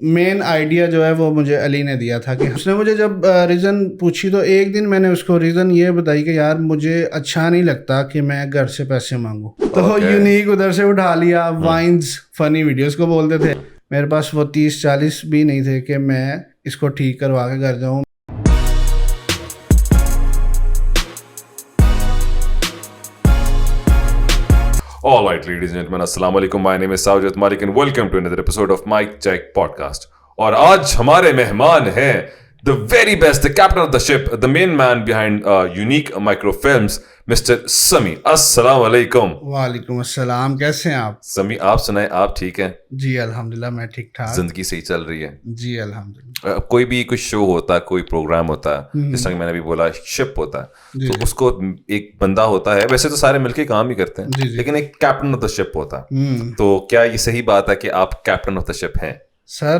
Main idea جو ہے وہ مجھے علی نے دیا تھا کہ اس نے مجھے جب ریزن پوچھی تو ایک دن میں نے اس کو ریزن یہ بتائی کہ یار مجھے اچھا نہیں لگتا کہ میں گھر سے پیسے مانگوں. تو یونیک ادھر سے اٹھا لیا. وائنز فنی ویڈیوز کو بولتے تھے. میرے پاس وہ 30-40 بھی نہیں تھے کہ میں اس کو ٹھیک کروا کے گھر جاؤں. All right, ladies and gentlemen, assalamu alaikum. My name is Saujat Malik and welcome to another episode of Mic Check Podcast. اور آج ہمارے مہمان ہیں the very best, the captain of the ship, the main man behind Unique Microfilms, Mr. سمی. السلام علیکم. وعلیکم السلام. کیسے ہیں آپ؟ سمی آپ سنائیں, آپ ٹھیک ہیں؟ جی الحمدللہ میں ٹھیک ٹھاک. زندگی صحیح چل رہی ہے؟ جی الحمدللہ. کوئی بھی کوئی شو ہوتا ہے, کوئی پروگرام ہوتا ہے, جس طرح کہ میں نے بھی بولا شپ ہوتا ہے, تو اس کو ایک بندہ ہوتا ہے, ویسے تو سارے مل کے کام ہی کرتے ہیں, لیکن ایک کیپٹن آف دا شپ ہوتا ہے. تو کیا یہ صحیح بات ہے کہ آپ کیپٹن آف دا شپ ہیں؟ سر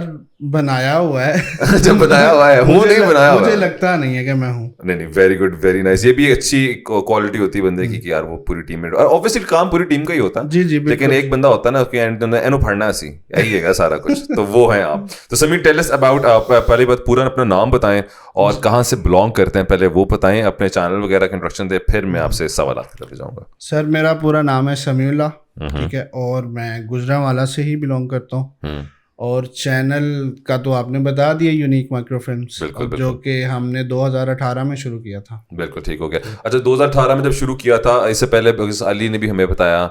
بنایا ہوا ہے. جب بنایا ہوا ہے, ہوں نہیں بنایا ہوا, مجھے لگتا نہیں ہے کہ میں ہوں. نہیں, ویری گڈ, ویری نائس. یہ بھی اچھی کوالٹی ہوتی ہے بندے کی کہ یار وہ پوری ٹیم میں, obviously کام پوری ٹیم کا ہی ہوتا ہے. جی لیکن ایک بندہ ہوتا ہے نا کہ اینو پڑھنا سی, یہی ہے سارا کچھ, تو وہ ہیں آپ. تو سمی ٹیل اس اباؤٹ, پہلی بات پورا اپنا نام بتائیں اور کہاں سے بلانگ کرتے ہیں, پہلے وہ بتائیں, اپنے چینل وغیرہ کا انٹروڈکشن دیں, پھر میں آپ سے سوالات کی طرف جاؤں گا. سر میرا پورا نام ہے سمیع اللہ, ٹھیک ہے, اور میں گجرانوالہ سے ہی بلانگ کرتا ہوں. اور چینل کا تو آپ نے بتا دیا, یونیک مائکرو فلمس, جو کہ ہم نے 2018 میں شروع کیا تھا. بالکل ٹھیک ہو گیا. اچھا 2018 میں جب شروع کیا تھا, اس سے پہلے علی نے بھی ہمیں بتایا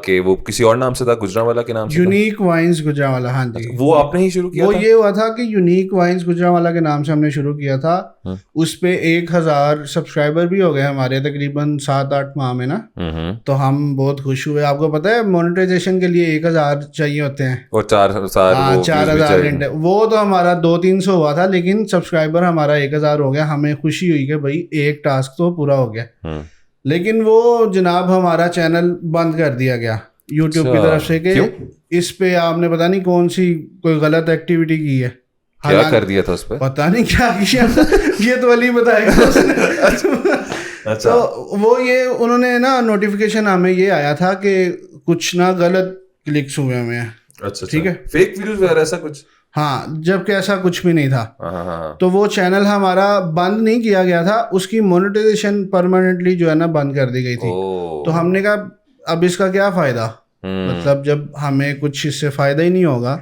کہ وہ کسی اور نام سے تھا, گجرانوالہ کے نام سے, یونیک وائنز گجرانوالہ. ہاں جی, وہ آپ نے ہی شروع کیا. وہ یہ ہوا تھا کہ یونیک وائنز گجرانوالہ کے نام سے ہم نے شروع کیا تھا. اس پہ 1000 سبسکرائبر بھی ہو گئے ہمارے تقریباً 7-8 ماہ میں نا. تو ہم بہت خوش ہوئے. آپ کو پتا ہے مونیٹائزیشن کے لیے 1000 چاہیے ہوتے ہیں, اور 4000 گھنٹے. وہ تو ہمارا 200-300 ہوا تھا, لیکن سبسکرائبر ہمارا 1000 ہو گیا. ہمیں خوشی ہوئی کہ بھائی ایک ٹاسک تو پورا ہو گیا. لیکن وہ جناب ہمارا چینل بند کر دیا گیا یوٹیوب کی طرف سے کہ اس پہ آپ نے پتا نہیں کون سی کوئی غلط ایکٹیویٹی کی ہے. کیا کر دیا تھا اس پہ, پتا نہیں کیا کیا, یہ تو علی بتائے گا. تو وہ یہ انہوں نے نا نوٹیفیکیشن ہمیں یہ آیا تھا کہ کچھ نہ غلط کلکس ہوئے ہمیں. اچھا ٹھیک ہے, فیک ویڈیوز وغیرہ ایسا کچھ. ہاں, جبکہ ایسا کچھ بھی نہیں تھا. تو وہ چینل ہمارا بند نہیں کیا گیا تھا, اس کی مونیٹائزیشن پرماننٹلی جو ہے نا بند کر دی گئی تھی. تو ہم نے کہا اب اس کا کیا فائدہ, مطلب جب ہمیں کچھ اس سے فائدہ ہی نہیں ہوگا,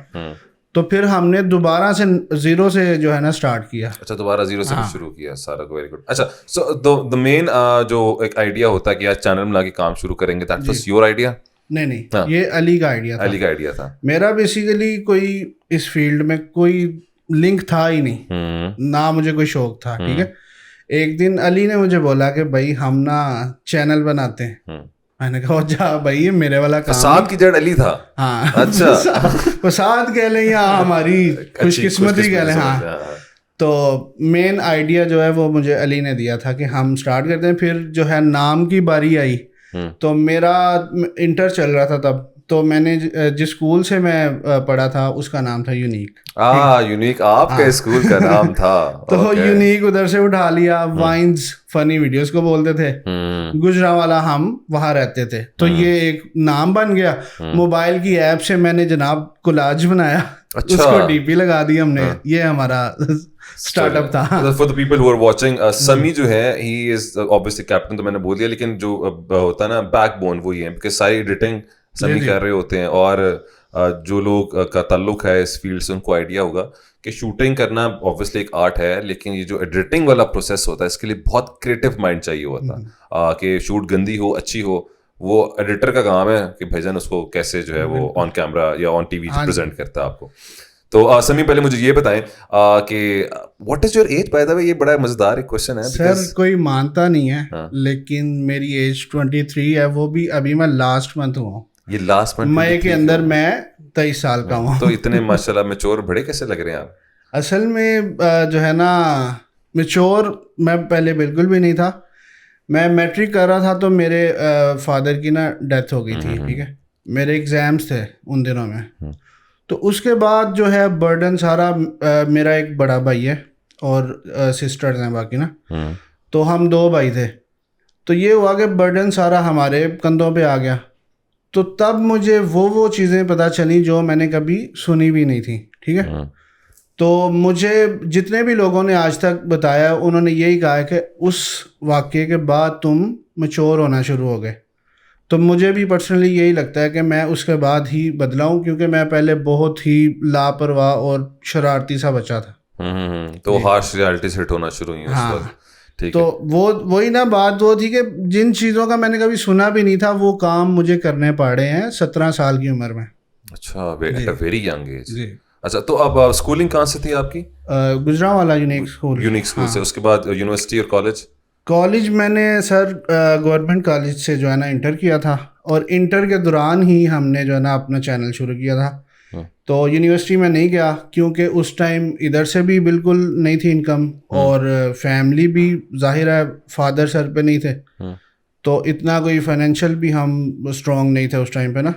تو پھر ہم نے دوبارہ سے زیرو سے جو ہے نا اسٹارٹ کیا. اچھا, دوبارہ زیرو سے شروع کیا سارا کو. Very good. اچھا, سو دا مین جو ایک آئیڈیا ہوتا ہے کہ آج چینل بنا کے کام شروع کریں گے, دیٹ واز یور آئیڈیا؟ نہیں, یہ علی کا آئیڈیا تھا. علی کا آئیڈیا تھا. میرا بیسیکلی کوئی اس فیلڈ میں کوئی لنک تھا ہی نہیں, نہ مجھے کوئی شوق تھا. ٹھیک ہے, ایک دن علی نے مجھے بولا کہ بھائی ہم نا چینل بناتے ہیں. میں نے کہا جا بھائی یہ میرے والا کام. فساد کی جڑ علی تھا. ہاں, اچھا, فساد کہہ لیں یا ہماری خوش قسمتی کہہ لیں. ہاں, تو مین آئیڈیا جو ہے وہ مجھے علی نے دیا تھا کہ ہم اسٹارٹ کرتے ہیں. پھر جو ہے نام کی باری آئی, تو میرا انٹر چل رہا تھا تب, تو میں نے جس اسکول سے میں پڑھا تھا اس کا نام تھا یونیک. یونیک آپ کا اسکول کا نام تھا. تو یونیک ادھر سے اٹھا لیا. وائنز فنی ویڈیوز کو بولتے تھے, گجرانوالہ ہم وہاں رہتے تھے. تو یہ ایک نام بن گیا. موبائل کی ایپ سے میں نے جناب کولاج بنایا, اس کو ڈی پی لگا دی ہم نے. یہ ہمارا اسٹارٹ اپ تھا. For the people who are watching, Sami جو ہے ہی از obviously کیپٹن, تو میں نے بول دیا, لیکن جو ہوتا ہے نا بیک بون وہی ہے, کیونکہ ساری ایڈیٹنگ سمی کر رہے ہوتے ہیں. اور جو لوگ کا تعلق ہے اس فیلڈ سے ان کو آئیڈیا ہوگا کہ شوٹنگ کرنا اوبویسلی ایک آرٹ ہے, لیکن یہ جو ایڈیٹنگ والا پروسیس ہوتا ہے اس کے لیے بہت کریٹو مائنڈ چاہیے ہوتا ہے کہ شوٹ گندی ہو اچھی ہو, وہ ایڈیٹر کا کام ہے کہ بھائی جان اس کو کیسے جو ہے وہ آن کیمرا یا آن ٹی وی پریزنٹ کرتا ہے آپ کو. تو سمی پہلے مجھے یہ بتائیں کہ what is your age? By the way یہ بڑا مزیدار ایک کوشچن ہے. سر کوئی مانتا نہیں ہے, لیکن میری ایج 23 ہے, وہ بھی ابھی میں لاسٹ منتھ ہوا ہوں. یہ لاسٹ منتھ مئی کے اندر میں 23 سال کا ہوں. تو اتنے ماشاء اللہ میچور بڑے کیسے لگ رہے ہیں آپ؟ اصل میں جو ہے نا میچور میں پہلے بالکل بھی نہیں تھا. میں میٹرک کر رہا تھا تو میرے فادر کی نا ڈیتھ ہو گئی تھی. ٹھیک ہے, میرے ایگزامس تھے ان دنوں میں. تو اس کے بعد جو ہے برڈن سارا, میرا ایک بڑا بھائی ہے اور سسٹرز ہیں باقی نا, تو ہم 2 بھائی تھے. تو یہ ہوا کہ برڈن سارا ہمارے کندھوں پہ آ گیا. تو تب مجھے وہ چیزیں پتہ چلیں جو میں نے کبھی سنی بھی نہیں تھی. ٹھیک ہے. تو مجھے جتنے بھی لوگوں نے آج تک بتایا انہوں نے یہی کہا کہ اس واقعے کے بعد تم میچور ہونا شروع ہو گئے. تو مجھے بھی پرسنلی یہی لگتا ہے کہ میں اس کے بعد ہی بدلا ہوں, کیونکہ میں پہلے بہت ہی لاپرواہ اور شرارتی سا بچہ تھا. تو ہارش ریالٹی سے ہٹ ہونا شروع ہوئی اس وقت. تو وہی نا بات وہ تھی کہ جن چیزوں کا میں نے کبھی سنا بھی نہیں تھا وہ کام مجھے کرنے پڑے ہیں 17 سال کی عمر میں. اچھا, ویری ینگ ایج. جی. اچھا, تو اب اسکولنگ کہاں سے تھی آپ کی؟ Gujranwala unique school. Unique school سے. اس کے بعد یونیورسٹی اور کالج؟ کالج میں نے سر گورنمنٹ کالج سے جو ہے نا انٹر کیا تھا, اور انٹر کے دوران ہی ہم نے جو ہے نا اپنا چینل شروع کیا تھا. تو یونیورسٹی میں نہیں گیا کیونکہ اس ٹائم ادھر سے بھی بالکل نہیں تھی انکم, اور فیملی بھی ظاہر ہے فادر سر پہ نہیں تھے, تو اتنا کوئی فائنینشیل بھی ہم اسٹرانگ نہیں تھے اس ٹائم پہ نا.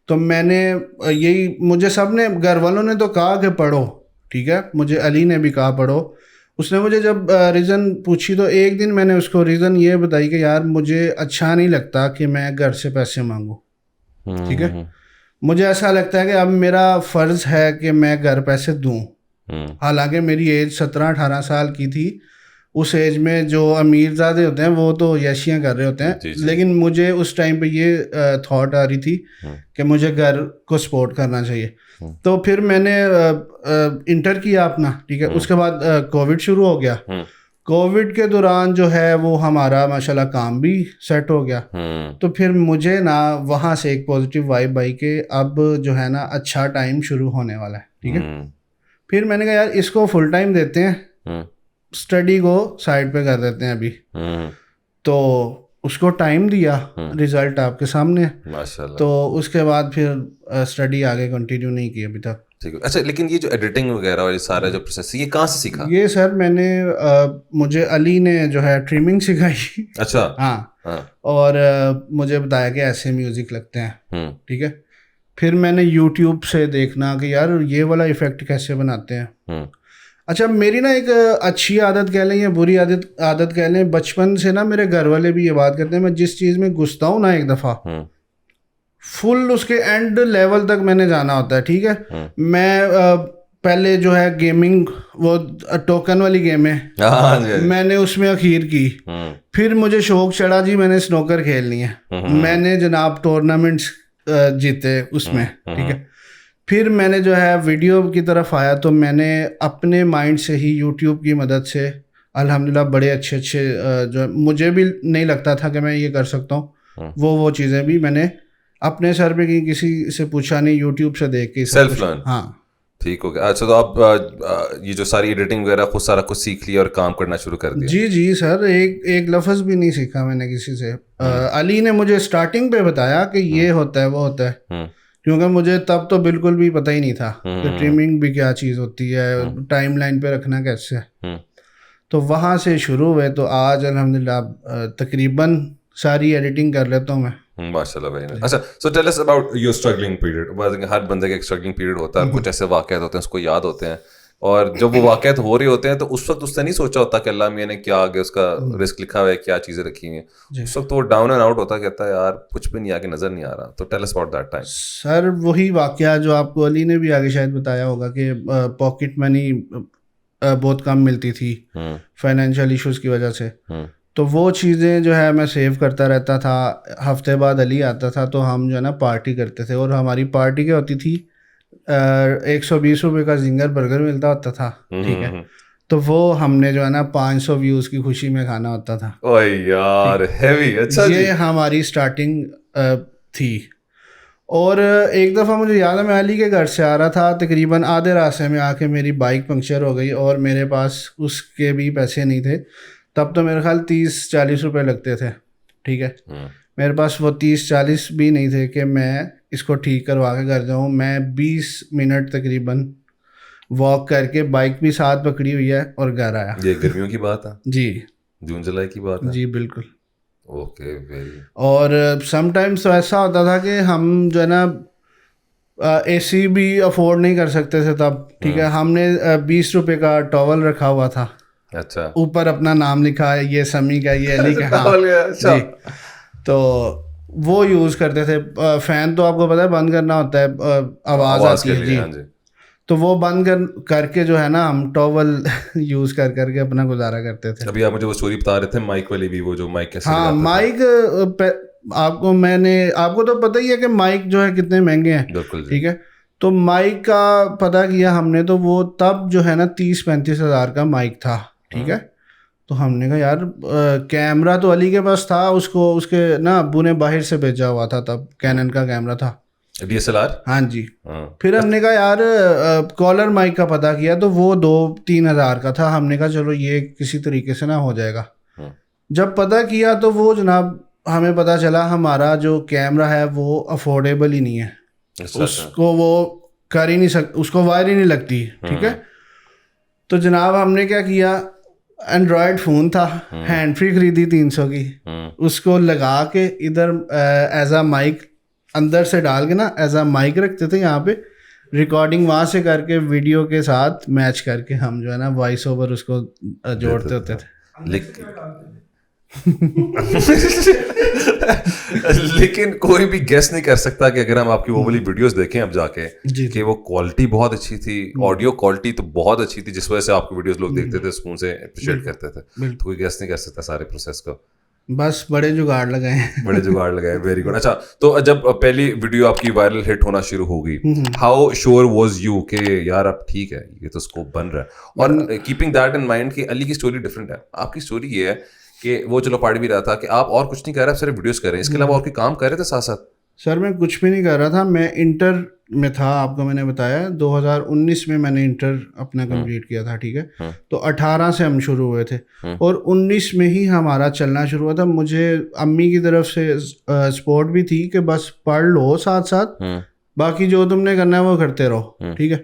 تو میں نے یہی, مجھے سب نے گھر والوں نے تو کہا کہ پڑھو, ٹھیک ہے, مجھے علی نے بھی کہا پڑھو. اس نے مجھے جب ریزن پوچھی تو ایک دن میں نے اس کو ریزن یہ بتائی کہ یار مجھے اچھا نہیں لگتا کہ میں گھر سے پیسے مانگوں, ٹھیک ہے, مجھے ایسا لگتا ہے کہ اب میرا فرض ہے کہ میں گھر پیسے دوں. حالانکہ میری ایج 17-18 سال کی تھی. اس ایج میں جو امیر زادے ہوتے ہیں وہ تو یشیاں کر رہے ہوتے ہیں, لیکن مجھے اس ٹائم پہ یہ تھاٹ آ رہی تھی کہ مجھے گھر کو سپورٹ کرنا چاہیے. تو پھر میں نے انٹر کیا اپنا, ٹھیک ہے. اس کے بعد کووڈ شروع ہو گیا. کووڈ کے دوران جو ہے وہ ہمارا ماشاءاللہ کام بھی سیٹ ہو گیا. تو پھر مجھے نا وہاں سے ایک پازیٹیو وائب آئی کہ اب جو ہے نا اچھا ٹائم شروع ہونے والا ہے, ٹھیک ہے. پھر میں نے کہا یار اس کو فل ٹائم دیتے ہیں, اسٹڈی کو سائڈ پہ کر دیتے ہیں ابھی. تو اس کو ٹائم دیا, رزلٹ آپ کے سامنے ہے. تو اس کے بعد پھر اسٹڈی آگے کنٹینیو نہیں کی ابھی تک. اچھا, لیکن یہ جو ایڈیٹنگ وغیرہ اور یہ سارا جو پروسیس یہ کہاں سے سیکھا؟ یہ سر میں نے مجھے علی نے جو ہے ٹریمنگ سکھائی. اچھا. ہاں, اور مجھے بتایا کہ ایسے میوزک لگتے ہیں, ٹھیک ہے. پھر میں نے یوٹیوب سے دیکھنا کہ یار یہ والا ایفیکٹ کیسے بناتے ہیں. اچھا, میری نا ایک اچھی عادت کہہ لیں یا بری عادت کہہ لیں, بچپن سے نا میرے گھر والے بھی یہ بات کرتے ہیں, میں جس چیز میں گھستا ہوں نا ایک دفعہ فل اس کے اینڈ لیول تک میں نے جانا ہوتا ہے, ٹھیک ہے. میں پہلے جو ہے گیمنگ, وہ ٹوکن والی گیم ہے, میں نے اس میں اخیر کی. پھر مجھے شوق چڑھا جی میں نے سنوکر کھیلنی ہے, میں نے جناب ٹورنامنٹس جیتے اس میں, ٹھیک ہے. پھر میں نے جو ہے ویڈیو کی طرف آیا تو میں نے اپنے مائنڈ سے ہی یوٹیوب کی مدد سے الحمدللہ بڑے اچھے جو مجھے بھی نہیں لگتا تھا کہ میں یہ کر سکتا ہوں, وہ چیزیں بھی میں نے اپنے سر پہ کسی سے پوچھا نہیں, یوٹیوب سے دیکھ کے سیلف لرن. ہاں, ٹھیک ہو گیا. اچھا, تو آپ یہ جو ساری ایڈیٹنگ وغیرہ خود سارا کچھ سیکھ لیا اور کام کرنا شروع کر دیا؟ جی سر, ایک لفظ بھی نہیں سیکھا میں نے کسی سے. علی نے مجھے اسٹارٹنگ پہ بتایا کہ یہ ہوتا ہے وہ ہوتا ہے, کیونکہ مجھے تب تو بالکل بھی پتہ ہی نہیں تھا کہ ٹریمنگ بھی کیا چیز ہوتی ہے, ٹائم لائن پہ رکھنا کیسے ہے. تو وہاں سے شروع ہوئے, تو آج الحمدللہ تقریباً ساری ایڈیٹنگ کر لیتا ہوں میں. ماشاء اللہ بھائی. اچھا, so tell us about your struggling period. ہر بندے کا ایک اسٹرگلنگ پیریڈ ہوتا ہے, کچھ ایسے واقعات ہوتے ہیں اس کو یاد ہوتے ہیں, اور جب وہ واقعات ہو رہے ہوتے ہیں تو اس وقت اس نے نہیں سوچا ہوتا کہ اللہ میاں نے کیا آگے اس کا رسک لکھا ہوا ہے, کیا چیزیں رکھی ہوئی ہیں. اس وقت وہ ڈاؤن اینڈ آؤٹ ہوتا کہتا ہے یار کچھ بھی نہیں آگے نظر نہیں آ رہا. تو tell us about that time. Sir وہی واقعہ جو آپ کو علی نے بھی آگے شاید بتایا ہوگا کہ پاکٹ منی بہت کم ملتی تھی فائنینشیل ایشوز کی وجہ سے. تو وہ چیزیں جو ہے میں سیو کرتا رہتا تھا. ہفتے بعد علی آتا تھا تو ہم جو ہے نا پارٹی کرتے تھے, اور ہماری پارٹی کیا ہوتی تھی 120 روپے کا زنگر برگر ملتا ہوتا تھا, ٹھیک ہے. تو وہ ہم نے جو ہے نا 500 ویوز کی خوشی میں کھانا ہوتا تھا. اوہ یار ہیوی. اچھا, یہ ہماری اسٹارٹنگ تھی. اور ایک دفعہ مجھے یاد ہے میں علی کے گھر سے آ رہا تھا, تقریباً آدھے راستے میں آ کے میری بائک پنکچر ہو گئی, اور میرے پاس اس کے بھی پیسے نہیں تھے. تب تو میرے خیال 30-40 روپے لگتے تھے, ٹھیک ہے. میرے پاس وہ 30-40 بھی نہیں تھے کہ میں اس کو ٹھیک کروا کے گھر جاؤں. میں 20 منٹ تقریباً واک کر کے, بائک بھی ساتھ پکڑی ہوئی ہے, اور گھر آیا. یہ گرمیوں کی بات ہے جی, جون جولائی کی بات ہے. جی بالکل. Okay, very. اور سم ٹائمس تو ایسا ہوتا تھا کہ ہم جو ہے نا اے سی بھی افورڈ نہیں کر سکتے تھے تب, ٹھیک ہے. ہم نے 20 روپے کا ٹاول رکھا ہوا تھا, اچھا, اوپر اوپر اپنا نام لکھا ہے, یہ سمی کا, یہ علی کا. ہاں, تو وہ یوز کرتے تھے. فین تو آپ کو پتہ ہے بند کرنا ہوتا ہے, آواز آتی ہے. جی, تو وہ بند کر کے جو ہے نا ہم ٹاول یوز کر کے اپنا گزارا کرتے تھے. ابھی آپ مجھے وہ اسٹوری بتا رہے تھے مائک والی بھی, وہ جو مائک کیسے ہاں مائک آپ کو تو پتہ ہی ہے کہ مائک جو ہے کتنے مہنگے ہیں. بالکل ٹھیک ہے, تو مائک کا پتہ کیا ہم نے, تو وہ تب جو ہے نا 30-35 ہزار کا مائک تھا. ٹھیک ہے, تو ہم نے کہا یار کیمرہ تو علی کے پاس تھا, اس کے نا ابو نے باہر سے بھیجا ہوا تھا, تب کینن کا کیمرہ تھا DSLR. ہاں جی. پھر ہم نے کہا یار کالر مائک کا پتہ کیا تو وہ 2-3 ہزار کا تھا. ہم نے کہا چلو یہ کسی طریقے سے نہ ہو جائے گا. جب پتہ کیا تو وہ جناب ہمیں پتہ چلا ہمارا جو کیمرہ ہے وہ افورڈیبل ہی نہیں ہے. اس کو وہ کر ہی نہیں اس کو وائر ہی نہیں لگتی. ٹھیک ہے, تو جناب ہم نے کیا کیا, اینڈرائڈ فون تھا, ہینڈ فری خریدی 300 کی, اس کو لگا کے ادھر ایز اے مائک اندر سے ڈال کے نا ایز اے مائک رکھتے تھے یہاں پہ, ریکارڈنگ وہاں سے کر کے ویڈیو کے ساتھ میچ کر کے ہم جو ہے نا وائس اوور اس کو جوڑتے ہوتے تھے. لیکن کوئی بھی گیس نہیں کر سکتا کہ اگر ہم آپ کی وہ والی ویڈیوز دیکھیں اب جا کے کہ وہ کوالٹی بہت اچھی تھی, آڈیو کوالٹی تو بہت اچھی تھی, جس وجہ سے آپ کی ویڈیوز لوگ دیکھتے تھے, سکون سے اپریشیٹ کرتے تھے. تو کوئی گیس نہیں کر سکتا سارے پروسیس کو. بس بڑے جگاڑ لگائے ویری گڈ. اچھا, تو جب پہلی ویڈیو آپ کی وائرل ہٹ ہونا شروع ہوگی, ہاؤ شیور واز یو کہ یار اب ٹھیک ہے یہ تو اسکوپ بن رہا ہے, اور کیپنگ دیٹ ان مائنڈ کہ علی کی اسٹوری ڈفرینٹ ہے. آپ کی اسٹوری یہ ہے کہ وہ چلو پڑھ بھی رہا تھا کہ آپ اور کچھ نہیں کر رہے, آپ صرف ویڈیوز کر رہے ہیں, اس کے علاوہ اور کوئی کام کر رہے تھے ساتھ ساتھ؟ سر میں کچھ بھی نہیں کر رہا تھا, میں انٹر میں تھا, آپ کو میں نے بتایا 2019 میں میں نے انٹر اپنا کمپلیٹ کیا تھا. ٹھیک ہے, تو 18 سے ہم شروع ہوئے تھے اور 19 میں ہی ہمارا چلنا شروع ہوا تھا. مجھے امی کی طرف سے سپورٹ بھی تھی کہ بس پڑھ لو ساتھ ساتھ, باقی جو تم نے کرنا ہے وہ کرتے رہو. ٹھیک ہے,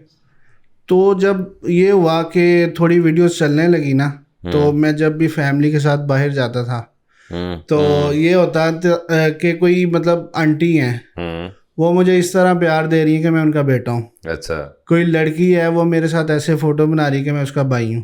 تو جب یہ ہوا کہ تھوڑی ویڈیوز چلنے لگی نا, تو میں جب بھی فیملی کے ساتھ باہر جاتا تھا تو یہ ہوتا کہ کوئی مطلب آنٹی ہیں وہ مجھے اس طرح پیار دے رہی ہیں کہ میں ان کا بیٹا ہوں. اچھا, کوئی لڑکی ہے وہ میرے ساتھ ایسے فوٹو بنا رہی کہ میں اس کا بھائی ہوں.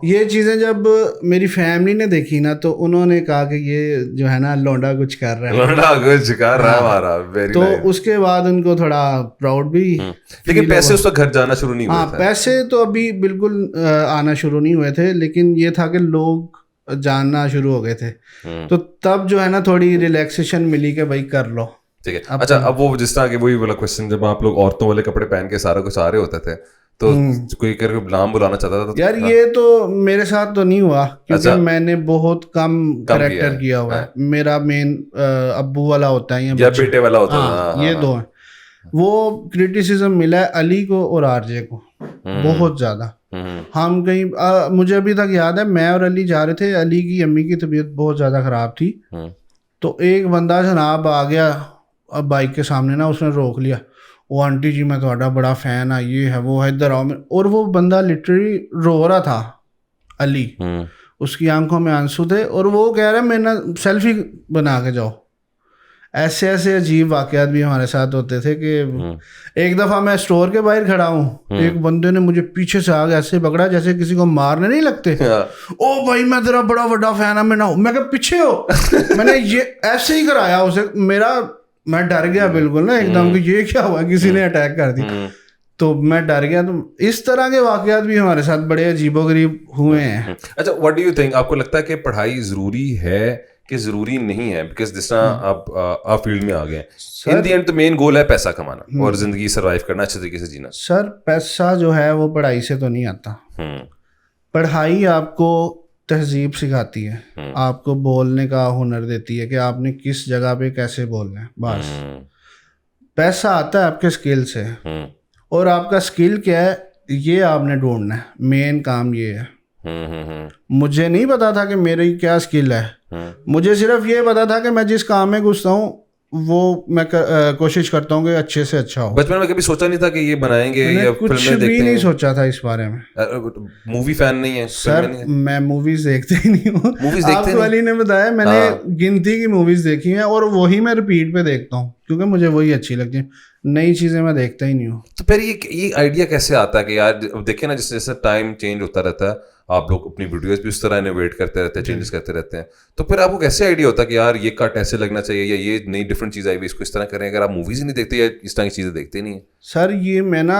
یہ چیزیں جب میری فیملی نے دیکھی نا تو انہوں نے کہا کہ یہ جو ہے نا لونڈا کچھ کر رہا ہے. تو اس کے بعد ان کو تھوڑا پراؤڈ بھی. لیکن پیسے اس وقت گھر جانا شروع نہیں ہوئے تھے. پیسے تو ابھی بالکل آنا شروع نہیں ہوئے تھے, لیکن یہ تھا کہ لوگ جاننا شروع ہو گئے تھے. تو تب جو ہے نا تھوڑی ریلیکسیشن ملی کہ بھائی کر لو. ٹھیک ہے. اچھا, اب وہ جس طرح کہ وہی والا کوشچن, جب آپ لوگ عورتوں والے کپڑے پہن کے سارا کچھ آ رہے ہوتے تھے تو کوئی کر کے نام بلانا چاہتا تھا؟ یار یہ تو میرے ساتھ تو نہیں ہوا کیونکہ میں نے بہت کم کریکٹر کیا ہوا ہے. میرا مین ابو والا ہوتا ہے یا بیٹے والا ہوتا ہے, یہ دو ہیں. وہ کرٹیسزم ملا ہے علی کو اور RJ کو بہت زیادہ. ہم کہیں مجھے ابھی تک یاد ہے میں اور علی جا رہے تھے, علی کی امی کی طبیعت بہت زیادہ خراب تھی, تو ایک بندہ جناب آ گیا بائک کے سامنے نا, اس نے روک لیا, وہ آنٹی جی میں تھوڑا بڑا فین ہے, یہ ہے وہ ہے, ادھر آؤ. اور وہ بندہ لٹرلی رو رہا تھا علی, اس کی آنکھوں میں آنسو تھے, اور وہ کہہ رہا ہے میرا سیلفی بنا کے جاؤ. ایسے ایسے عجیب واقعات بھی ہمارے ساتھ ہوتے تھے کہ ایک دفعہ میں اسٹور کے باہر کھڑا ہوں, ایک بندے نے مجھے پیچھے سے آگے ایسے پکڑا جیسے کسی کو مارنے نہیں لگتے, او بھائی میں تیرا بڑا بڑا فین ہوں, میں کہ پیچھے ہو. میں نے یہ ایسے ہی کرایا اسے, میں ڈر گیا بالکل نا ایک دم کہ یہ کیا ہوا, کسی نے اٹیک کر دی, تو میں ڈر گیا. تو اس طرح کے واقعات بھی ہمارے ساتھ بڑے عجیب و غریب ہوئے ہیں. اچھا, واٹ ڈو یو تھنک, آپ کو لگتا ہے کہ پڑھائی ضروری ہے کہ ضروری نہیں ہے؟ بیکاز جس طرح آپ فیلڈ میں آ گئے, ان دی اینڈ تو مین گول ہے پیسہ کمانا اور زندگی سروائیو کرنا, اچھے طریقے سے جینا. سر پیسہ جو ہے وہ پڑھائی سے تو نہیں آتا. پڑھائی آپ کو تہذیب سکھاتی ہے, آپ کو بولنے کا ہنر دیتی ہے کہ آپ نے کس جگہ پہ کیسے بولنا ہے. بس پیسہ آتا ہے آپ کے اسکل سے, اور آپ کا اسکل کیا ہے یہ آپ نے ڈھونڈنا ہے. مین کام یہ ہے. مجھے نہیں پتا تھا کہ میری کیا اسکل ہے, مجھے صرف یہ پتا تھا کہ میں جس کام میں گھستا ہوں وہ میں کوشش کرتا ہوں کہ اچھے سے اچھا ہو. بچپن میں کبھی سوچا نہیں تھا کہ یہ بنائیں گے یا کچھ بھی نہیں سوچا تھا اس بارے میں. مووی فین نہیں ہے سر, میں موویز دیکھتے ہی نہیں ہوں. آپ کو علی نے بتایا میں نے گنتی کی موویز دیکھی ہیں اور وہی میں ریپیٹ پہ دیکھتا ہوں کیونکہ مجھے وہی اچھی لگتی ہیں, نئی چیزیں میں دیکھتا ہی نہیں ہوں. تو پھر یہ آئیڈیا کیسے آتا ہے کہ یار دیکھیں نا جیسے جیسے ٹائم چینج ہوتا رہتا ہے, آپ لوگ اپنی ویڈیوز بھی اس طرح انوویٹ کرتے رہتے ہیں, چینجز کرتے رہتے ہیں, تو پھر آپ کو کیسے آئیڈیا ہوتا ہے کہ یار یہ کٹ ایسے لگنا چاہیے یا یہ نئی ڈفرنٹ چیز آئی ہوئی اس کو اس طرح کریں, اگر آپ موویز ہی نہیں دیکھتے یا اس طرح کی چیزیں دیکھتے نہیں ہیں؟ سر یہ میں نا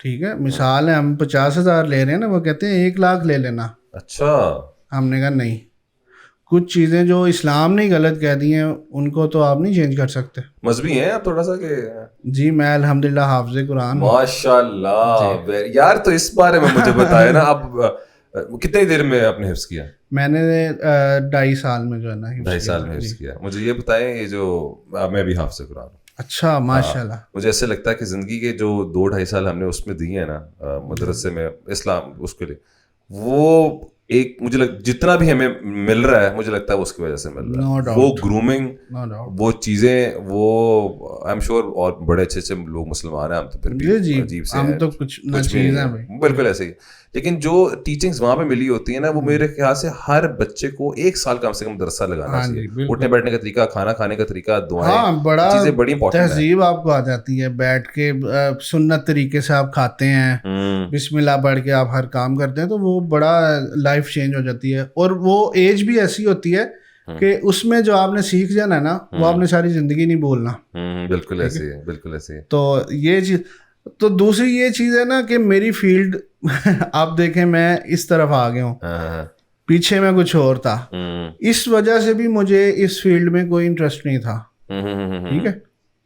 ٹھیک ہے, مثال ہے, ہم 50,000 لے رہے ہیں نا, وہ کہتے ہیں 1,00,000 لے لینا. اچھا, ہم نے کہا نہیں, کچھ چیزیں جو اسلام نے غلط کہہ دی ہیں ان کو تو آپ نہیں چینج کر سکتے. مذہبی ہیں آپ تھوڑا سا کہ؟ جی میں الحمدللہ حافظ قرآن. ماشاء اللہ یار, تو اس بارے میں مجھے بتائے نا, اب کتنی دیر میں آپ نے حفظ کیا؟ میں نے 2.5 سال میں جو ہے نا 2.5 سال میں حفظ کیا. مجھے یہ بتائیں, یہ جو میں بھی حافظ قرآن ہوں. اچھا ماشاء اللہ. مجھے ایسے لگتا ہے کہ زندگی کے جو 2-2.5 سال ہم نے اس میں دیے ہیں نا مدرسے میں اسلام اس کے لیے, وہ ایک مجھے جتنا بھی ہمیں مل رہا ہے مجھے لگتا ہے اس کی وجہ سے مل رہا ہے. وہ گرومنگ, وہ چیزیں, وہ آئی ایم شیور, اور بڑے اچھے اچھے لوگ مسلمان ہیں, ہم تو پھر بھی عجیب سے ہیں, تو کچھ چیز ہیں بالکل ایسے ہی. لیکن جو ٹیچنگز وہاں پہ ملی ہوتی ہیں نا, وہ میرے خیال سے ہر بچے کو 1 سال کم سے کم مدرسہ لگانا چاہیے. اٹھنے بیٹھنے کا طریقہ, کھانا کھانے کا طریقہ, دعائیں, چیزیں بڑی امپورٹنٹ ہیں. تہذیب آپ کو آ جاتی ہے, بیٹھ کے سنت طریقے سے آپ کھاتے ہیں, بسم اللہ پڑھ کے آپ ہر کام کرتے ہیں, تو وہ بڑا لائف چینج ہو جاتی ہے. اور وہ ایج بھی ایسی ہوتی ہے کہ اس میں جو آپ نے سیکھ جانا ہے نا, وہ آپ نے ساری زندگی نہیں بولنا. بالکل ایسے ہے, بالکل ایسے. تو یہ چیز, تو دوسری یہ چیز ہے نا کہ میری فیلڈ آپ دیکھیں میں اس طرف آ گیا ہوں, پیچھے میں کچھ اور تھا, اس وجہ سے بھی مجھے اس فیلڈ میں کوئی انٹرسٹ نہیں تھا. ٹھیک ہے,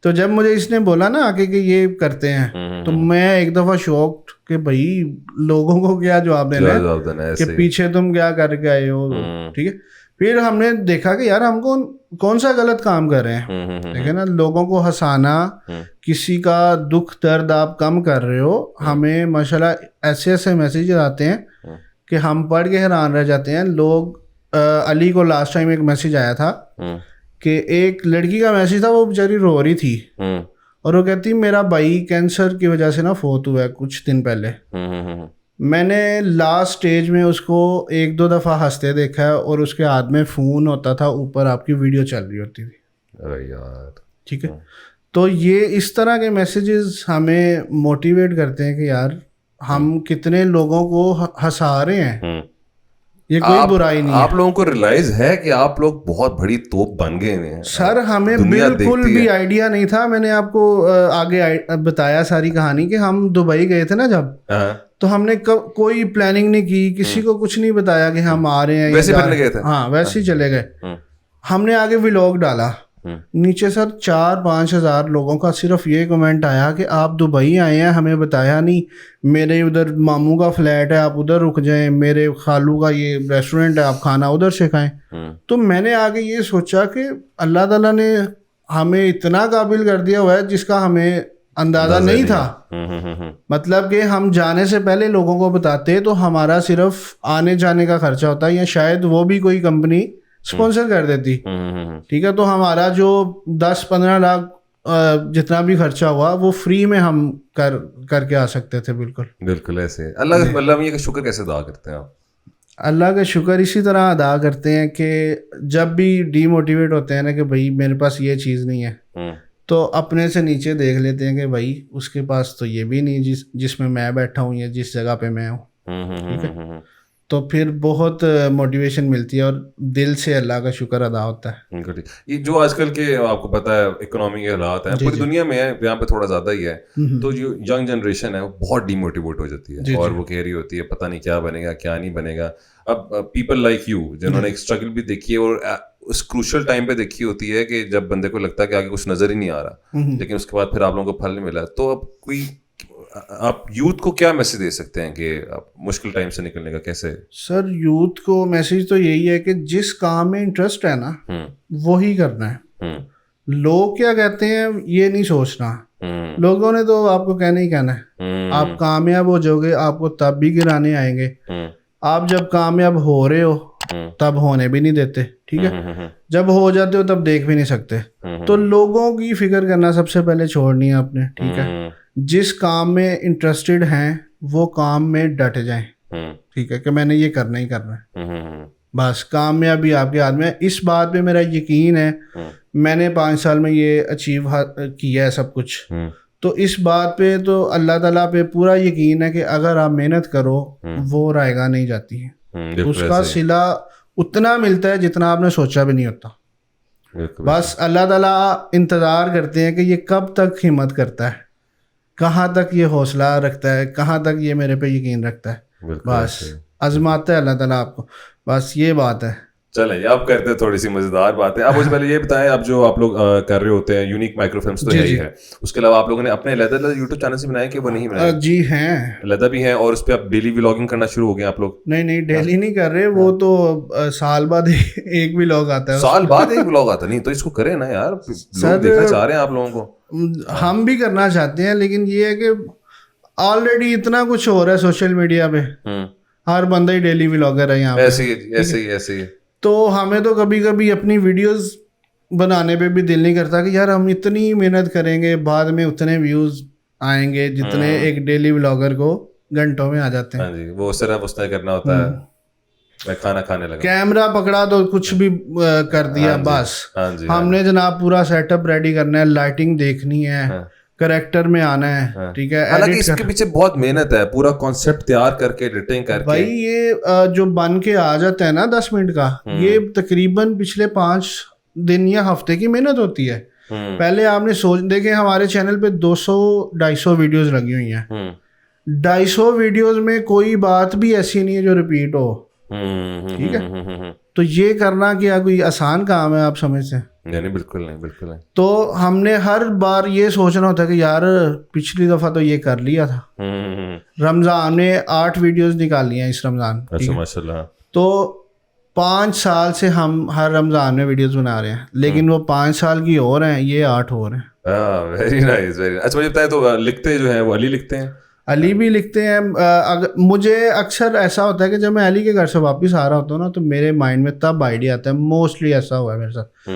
تو جب مجھے اس نے بولا نا آگے کہ یہ کرتے ہیں, تو میں ایک دفعہ شوکڈ کہ بھائی لوگوں کو کیا جواب دینا ہے کہ پیچھے تم کیا کر کے آئے ہو. ٹھیک ہے, پھر ہم نے دیکھا کہ یار ہم کون سا غلط کام کر رہے ہیں. دیکھیں نا, لوگوں کو ہنسانا, کسی کا دکھ درد آپ کم کر رہے ہو. ہمیں ماشاءاللہ ایسے ایسے میسیج آتے ہیں کہ ہم پڑھ کے حیران رہ جاتے ہیں. لوگ, علی کو لاسٹ ٹائم ایک میسیج آیا تھا کہ ایک لڑکی کا میسیج تھا, وہ بیچاری رو رہی تھی اور وہ کہتی میرا بھائی کینسر کی وجہ سے نا فوت ہوا ہے کچھ دن پہلے. میں نے لاسٹ اسٹیج میں اس کو 1-2 دفعہ ہنستے دیکھا ہے, اور اس کے ہاتھ میں فون ہوتا تھا, اوپر آپ کی ویڈیو چل رہی ہوتی تھی. ٹھیک ہے, تو یہ اس طرح کے میسیجز ہمیں موٹیویٹ کرتے ہیں کہ یار ہم کتنے لوگوں کو ہنسا رہے ہیں, یہ کوئی برائی نہیں ہے. آپ لوگوں کو ریلائز ہے کہ آپ لوگ بہت بڑی توپ بن گئے ہیں سر. ہمیں بالکل بھی آئیڈیا نہیں تھا. میں نے آپ کو آگے بتایا ساری کہانی کہ ہم دبئی گئے تھے نا جب, تو ہم نے کوئی پلاننگ نہیں کی, کسی کو کچھ نہیں بتایا کہ ہم آ رہے ہیں, ویسے ہی چلے گئے. ہم نے آگے ولاگ ڈالا, نیچے سر 4-5 ہزار لوگوں کا صرف یہ کمنٹ آیا کہ آپ دبئی آئے ہیں, ہمیں بتایا نہیں, میرے ادھر ماموں کا فلیٹ ہے, آپ ادھر رک جائیں, میرے خالو کا یہ ریسٹورینٹ ہے, آپ کھانا ادھر سے کھائیں. تو میں نے آگے یہ سوچا کہ اللہ تعالیٰ نے ہمیں اتنا قابل کر دیا ہوا ہے جس کا ہمیں اندازہ نہیں تھا. مطلب کہ ہم جانے سے پہلے لوگوں کو بتاتے تو ہمارا صرف آنے جانے کا خرچہ ہوتا, یا شاید وہ بھی کوئی کمپنی اسپانسر کر دیتی. ٹھیک ہے, تو ہمارا جو 10-15 لاکھ جتنا بھی خرچہ ہوا وہ فری میں ہم کر کے آ سکتے تھے. بالکل ایسے. اللہ کا شکر کیسے ادا کرتے ہیں آپ؟ اللہ کا شکر اسی طرح ادا کرتے ہیں کہ جب بھی ڈی موٹیویٹ ہوتے ہیں نا کہ بھائی میرے پاس یہ چیز نہیں ہے, تو اپنے سے نیچے دیکھ لیتے ہیں کہ بھائی اس کے پاس تو یہ بھی نہیں جس میں بیٹھا ہوں یا جس جگہ پہ میں ہوں. ٹھیک ہے, تو پھر بہت موٹیویشن ملتی ہے اور دل سے اللہ کا شکر ادا ہوتا ہے. یہ جو آج کل کے آپ کو پتہ ہے اکنامی کے حالات ہیں پوری دنیا میں ہے, یہاں پہ تھوڑا زیادہ ہی ہے, تو جو ینگ جنریشن ہے وہ بہت ڈی موٹیویٹ ہو جاتی ہے, اور وہ کہہ رہی ہوتی ہے پتہ نہیں کیا بنے گا کیا نہیں بنے گا. اب پیپل لائک یو جنہوں نے ایک اسٹرگل بھی دیکھی ہے اور اس کروشل ٹائم پہ دیکھی ہوتی ہے کہ جب بندے کو لگتا ہے کہ آگے کچھ نظر ہی نہیں آ رہا, لیکن اس کے بعد پھر آپ لوگوں کو پھل نہیں ملا, تو اب کوئی آپ یوتھ کو کیا میسج دے سکتے ہیں کہ مشکل ٹائم سے نکلنے کا کیسے؟ سر یوتھ کو میسج تو یہی ہے کہ جس کام میں انٹرسٹ ہے نا وہی کرنا ہے. لوگ کیا کہتے ہیں یہ نہیں سوچنا, لوگوں نے تو آپ کو کہنا ہی کہنا ہے. آپ کامیاب ہو جاؤ گے, آپ کو تب بھی گرانے آئیں گے. آپ جب کامیاب ہو رہے ہو تب ہونے بھی نہیں دیتے. ٹھیک ہے, جب ہو جاتے ہو تب دیکھ بھی نہیں سکتے. تو لوگوں کی فکر کرنا سب سے پہلے چھوڑنی ہے آپ نے. ٹھیک ہے, جس کام میں انٹرسٹڈ ہیں وہ کام میں ڈٹ جائیں. ٹھیک ہے, کہ میں نے یہ کرنا ہی کرنا ہے, بس کامیابی آپ کے ہاتھ میں. اس بات پہ میرا یقین ہے, میں نے 5 سال میں یہ اچیو کیا ہے سب کچھ, تو اس بات پہ تو اللہ تعالیٰ پہ پورا یقین ہے کہ اگر آپ محنت کرو وہ رائے گاہ نہیں جاتی ہے, اس کا صلہ اتنا ملتا ہے جتنا آپ نے سوچا بھی نہیں ہوتا. بس اللہ تعالیٰ انتظار کرتے ہیں کہ یہ کب تک ہمت کرتا ہے, کہاں تک یہ حوصلہ رکھتا ہے, کہاں تک یہ میرے پہ یقین رکھتا ہے. بس آزماتا ہے اللہ تعالیٰ آپ کو, بس یہ بات ہے. چلیں اب کرتے ہیں تھوڑی سی مزیدار باتیں. آپ مجھے پہلے یہ بتائیں, اب جو آپ لوگ کر رہے ہوتے ہیں یونیک مائکرو فلمس تو ہے ہی ہے, اس کے علاوہ آپ لوگوں نے اپنے علیحدہ یوٹیوب چینل سے بنائے کہ وہ نہیں بنائے؟ جی ہیں, علیحدہ بھی ہیں, اور اس پہ آپ ڈیلی ولاگنگ کرنا شروع ہو گئے آپ لوگ؟ نہیں ڈیلی نہیں کر رہے, وہ تو سال بعد ایک ولاگ آتا ہے. سال بعد ایک ولاگ آتا ہے؟ نہیں تو اس کو کریں نا یار, لوگ دیکھنا چاہ رہے ہیں آپ لوگوں کو. ہم بھی کرنا چاہتے ہیں, لیکن یہ ہے کہ آلریڈی اتنا کچھ ہو رہا ہے سوشل میڈیا پہ, ہر بندہ ہی ڈیلی ولاگر ہے یہاں پہ. ایسے ہی تو ہمیں تو کبھی کبھی اپنی ویڈیوز بنانے پہ بھی دل نہیں کرتا کہ یار ہم اتنی محنت کریں گے, بعد میں اتنے ویوز آئیں گے جتنے ایک ڈیلی ولاگر کو گھنٹوں میں آ جاتے ہیں. ہاں جی, وہ صرف اس نے کرنا ہوتا ہے, میں کھانا کھانے لگا, کیمرہ پکڑا تو کچھ بھی کر دیا بس. ہم نے جناب پورا سیٹ اپ ریڈی کرنا ہے, لائٹنگ دیکھنی ہے, کریکٹر میں آنا ہے, ٹھیک ہے. حالانکہ اس کے پیچھے بہت محنت ہے, پورا کانسیپٹ تیار کر کے ایڈیٹنگ کر کے. بھائی یہ جو بن کے آ جاتا ہے نا 10 منٹ کا, یہ تقریباً پچھلے 5 دن یا ہفتے کی محنت ہوتی ہے. پہلے آپ نے دیکھیں ہمارے چینل پہ 200-250 ویڈیوز لگی ہوئی ہیں. 250 ویڈیوز میں کوئی بات بھی ایسی نہیں ہے جو ریپیٹ ہو, ٹھیک ہے. تو یہ کرنا کیا کوئی آسان کام ہے آپ سمجھتے ہیں؟ نہیں, بالکل نہیں, بالکل نہیں. تو ہم نے ہر بار یہ سوچنا ہوتا ہے کہ یار پچھلی دفعہ تو یہ کر لیا تھا. رمضان نے 8 ویڈیوز نکالی ہیں اس رمضان. اچھا ماشاء اللہ. تو 5 سال سے ہم ہر رمضان میں ویڈیوز بنا رہے ہیں, لیکن وہ 5 سال کی اور ہیں, یہ 8 اور ہیں. Very nice, very nice. اچھا مجھے بتائیں, تو لکھتے جو ہیں وہ علی لکھتے ہیں؟ علی بھی لکھتے ہیں. مجھے اکثر ایسا ہوتا ہے کہ جب میں علی کے گھر سے واپس آ رہا ہوتا ہوں نا, تو میرے مائنڈ میں تب آئیڈیا آتا ہے. موسٹلی ایسا ہوا ہے میرے ساتھ,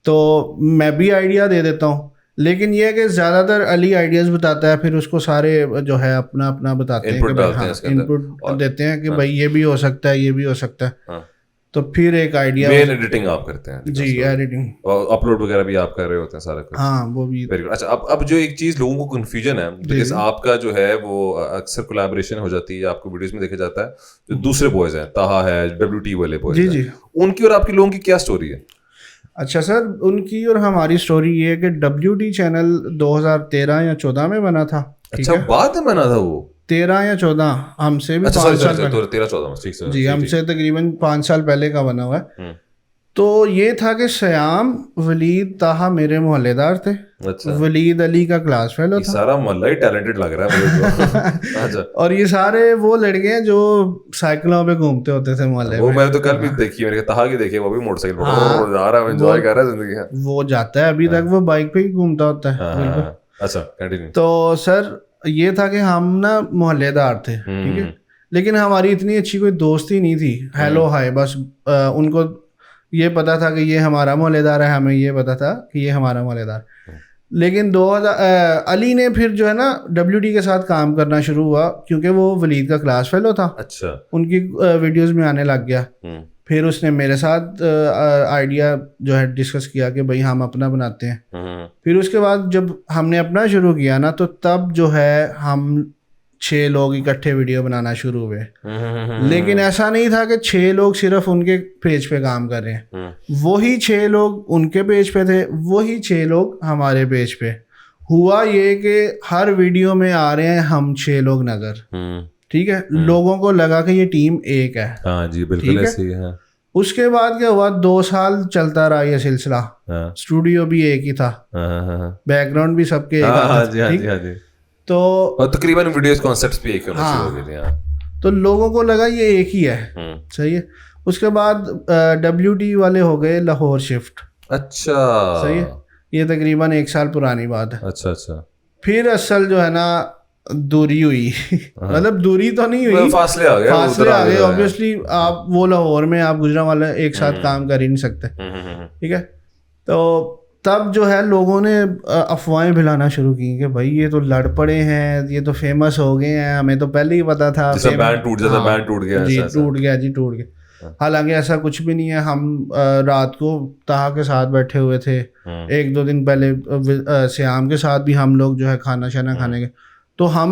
تو میں بھی آئیڈیا دے دیتا ہوں. لیکن یہ ہے کہ زیادہ تر علی آئیڈیاز بتاتا ہے, پھر اس کو سارے جو ہے اپنا اپنا بتاتے ہیں, انپٹ دیتے ہیں کہ بھائی یہ بھی ہو سکتا ہے, یہ بھی ہو سکتا ہے. تو پھر ایک آئیڈیا. مین ایڈیٹنگ آپ کرتے ہیں؟ جی, ایڈیٹنگ اور اپلوڈ وغیرہ بھی آپ کر رہے ہوتے ہیں سارا کچھ؟ ہاں وہ بھی. اچھا, اب جو ایک چیز لوگوں کو کنفیوژن ہے, بیکاز آپ کا جو ہے وہ اکثر کولیبریشن ہو جاتی ہے, آپ کو ویڈیوز میں دیکھا جاتا ہے, جو دوسرے بوائز ہیں, تاہا ہے, WT والے بوائز ہیں, ان کی اور آپ کی لوگوں کی کیا سٹوری ہے؟ اچھا سر, ان کی اور ہماری سٹوری یہ ہے کہ WT چینل 2013 یا 14 میں بنا تھا. اچھا, بعد میں بنا تھا وہ؟ 13 یا 14, ہم سے بھی 5 سال پہلے. جی, ہم سے تقریباً 5 سال پہلے کا بنا ہوا ہے. تو یہ تھا کہ سیام, ولید, طاہا میرے محلے دار تھے. ولید علی کا کلاس فیلو تھا. سارا محلہ ہی ٹیلنٹڈ لگ رہا ہے. اور یہ سارے وہ لڑکے ہیں جو سائیکلوں پہ گھومتے ہوتے تھے محلے. وہ میں تو کل بھی دیکھی, میں نے کہا طاہا کی دیکھی, وہ بھی موٹر سائیکل پر جا رہا ہے, انجوائے کر رہا ہے زندگی. وہ جاتا ہے ابھی تک, وہ بائک پہ ہی گھومتا ہوتا ہے. اچھا کنٹینیو. تو سر یہ تھا کہ ہم نا محلے دار تھے, ٹھیک ہے, لیکن ہماری اتنی اچھی کوئی دوستی نہیں تھی. ہیلو ہائے بس. ان کو یہ پتا تھا کہ یہ ہمارا محلے دار ہے, ہمیں یہ پتا تھا کہ یہ ہمارا محلے دار. لیکن علی نے پھر جو ہے نا WT کے ساتھ کام کرنا شروع ہوا, کیونکہ وہ ولید کا کلاس فیلو تھا. اچھا, ان کی ویڈیوز میں آنے لگ گیا. پھر اس نے میرے ساتھ آئیڈیا جو ہے ڈسکس کیا کہ بھائی ہم اپنا بناتے ہیں. پھر اس کے بعد جب ہم نے اپنا شروع کیا نا, تو تب جو ہے ہم 6 لوگ اکٹھے ویڈیو بنانا شروع ہوئے. لیکن ایسا نہیں تھا کہ 6 لوگ صرف ان کے پیج پہ کام کر رہے ہیں. وہی 6 لوگ ان کے پیج پہ تھے, وہی 6 لوگ ہمارے پیج پہ. ہوا یہ کہ ہر ویڈیو میں آ رہے ہیں ہم 6 لوگ نظر, ٹھیک ہے. لوگوں کو لگا کہ یہ ٹیم ایک ہے. ہاں جی, بالکل ایسے ہی ہے. اس کے بعد کیا ہوا, 2 سال چلتا رہا یہ سلسلہ. اسٹوڈیو بھی ایک ہی تھا, بیک گراؤنڈ بھی سب کے ایک تھا. تو تقریباً ویڈیوز کانسیپٹس بھی ایک ہونا شروع ہو گئے تھے. تو لوگوں کو لگا یہ ایک ہی ہے, صحیح ہے. اس کے بعد WT والے ہو گئے لاہور شفٹ. اچھا, صحیح ہے. یہ تقریباً 1 سال پرانی بات ہے. اچھا اچھا. پھر اصل جو ہے نا دوری ہوئی, مطلب دوری تو نہیں ہوئی, فاصلے آ گئے. اوبیسلی آپ وہ لاہور میں, آپ گجرانوالہ ایک ساتھ کام کر ہی نہیں سکتے, ٹھیک ہے. تو تب جو ہے لوگوں نے افواہیں پھیلانا شروع کی کہ بھائی یہ تو لڑ پڑے ہیں, یہ تو فیمس ہو گئے ہیں, ہمیں تو پہلے ہی پتا تھا. بینڈ ٹوٹ جاتا, بینڈ ٹوٹ گیا. جی ٹوٹ گیا, جی ٹوٹ گیا. حالانکہ ایسا کچھ بھی نہیں ہے. ہم رات کو طاہا کے ساتھ بیٹھے ہوئے تھے, 1-2 دن پہلے سیام کے ساتھ بھی ہم لوگ جو ہے کھانا شانا کھانے کے. تو ہم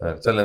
چلیں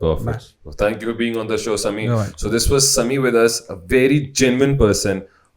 Perfect. Thank you for being on the show, Sami. So this was Sami with us, a very genuine person.